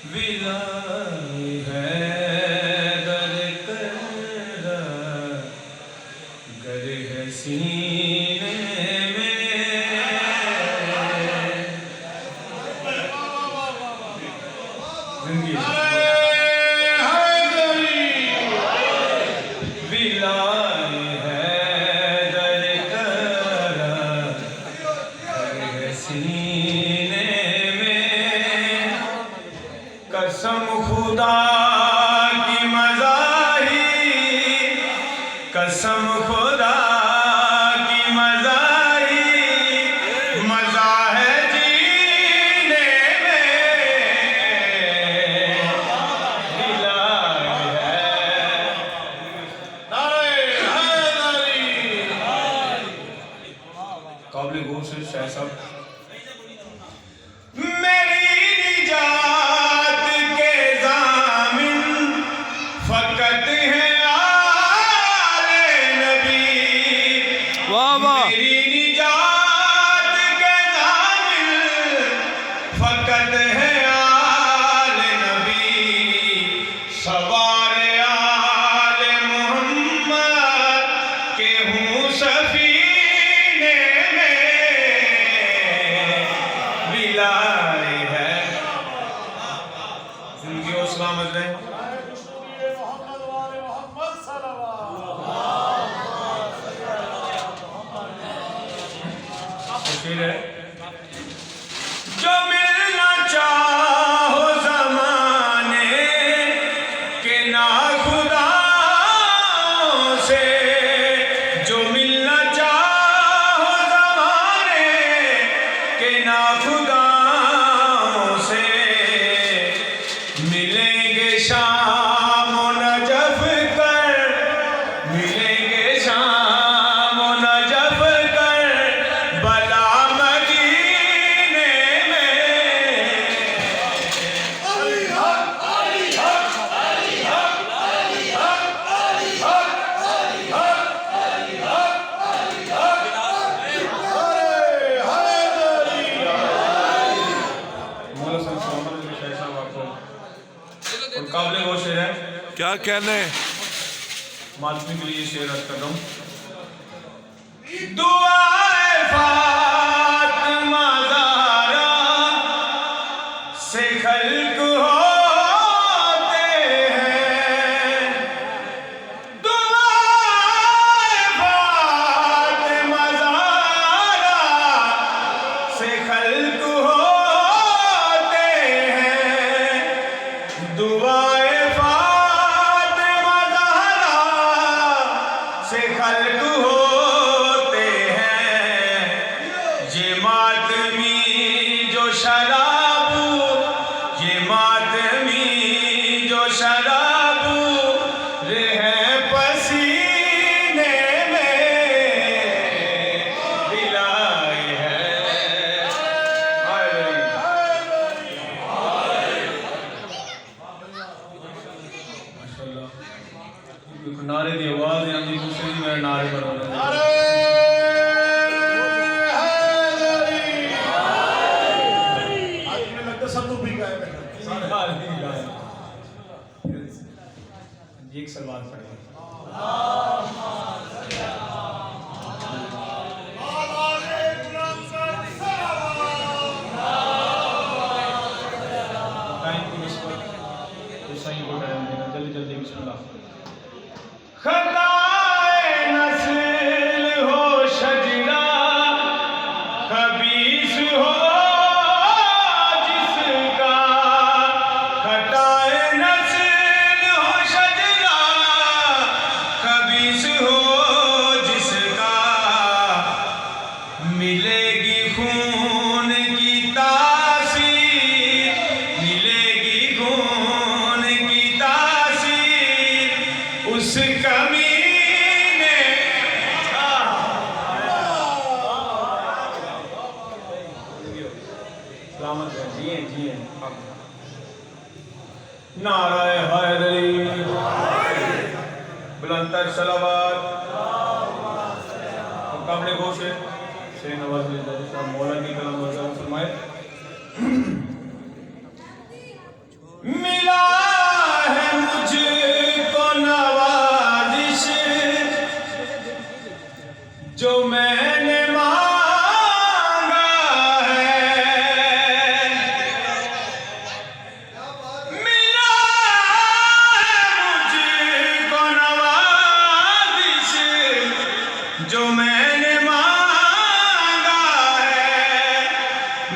विदाई है गर कर गर है सीने में जिंदगी विदाई है गर कर गर है सीने में कसम खुदा की मज़ाही कसम खुदा की मज़ाही मज़ा है जीने में दिलाई है नारे हैदरी काबिल गौर से शाह साहब फकत है आल नबी सवार आल मोहम्मद के हूँ सफीने में बिलाए है जिंदगी और सलामत रहे है जो मिलना चाहो ज़माने के नाखुदाओं से जो मिलना चाहो ज़माने के नाखुदाओं से मिलेंगे शाम व नजफ कर मिलेंगे शाम व नजफ कर बला काबिल वो शेर है क्या कहने मालूम के लिए शेर अर्ज कर रहा हूँ दुआए फातिमा ज़हरा से खल्क होते हैं दुआए फातिमा ज़हरा से खल्क होते हैं दुआए फातिमा ज़हरा से खल्क होते हैं ये मातमी जो शराबू ये मातमी जो शराबू रहे पसीने में दिलाई है नारे की आवाज आती दूसरे की मेरे नारे पर एक सलवार पड़ेगा जल्दी जल्दी बिस्मिल्लाह खताए नस्ल हो शजरा खबीस हो जिसका खताए नस्ल हो शजरा खबीस हो जिसका मिलेगी खून की तासीर मिलेगी खून की तासीर उस कमीने सलामत है जिए जिए नाराए हैदरी बुलंदतर सलावत काबिल गौर से नवाज मौला की कलम फरमाए मिला है मुझको नवाजिश जो मैंने मांगा है। मिला है मुझको नवाजिश जो मैंने मांगा है।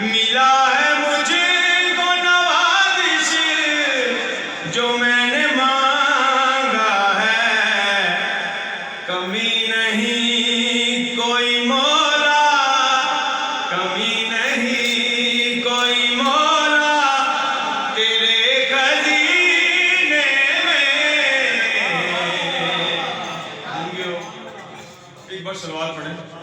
मिला है मुझको नवाजिश जो मैंने मांगा है। कमी नहीं कोई मौला, कमी नहीं कोई मौला तेरे खजीने में। एक बार सलवार पढ़े।